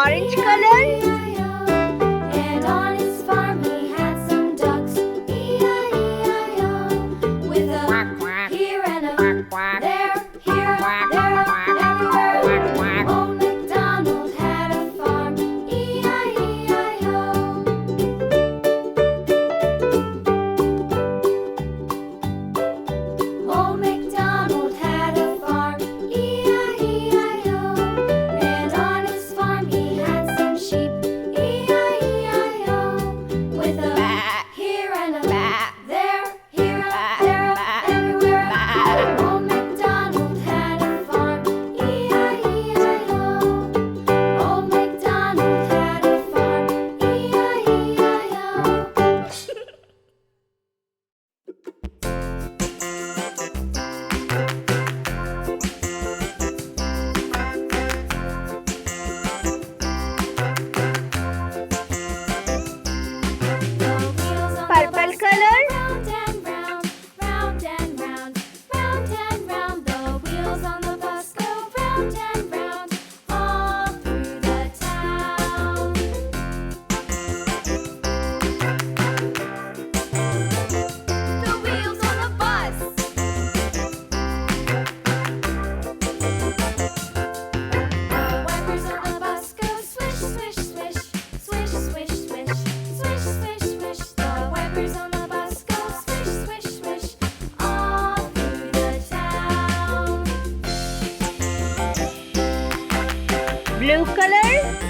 orange color. And on his farm he had some ducks, E-I-E-I-O, with a here and a there, here, there, everywhere. Old MacDonald had a farm, E-I-E-I-O. Old MacDonald had a farm, E-I-E-I-O, and on his farm he had some sheep, E-I-E-I-O, with a here and a there, here, there, everywhere. Old MacDonald had a farm, E-I-E-I-O. Old MacDonald had a farm, Purple color. round and round, round and round, round and round. The wheels on the bus go round and round, all through the town. The wheels on the bus. The wipers on the bus go swish, swish, swish, swish, swish, swish, swish, swish, swish. The wipers on the bus go swish, swish, swish, all through the town. Blue color.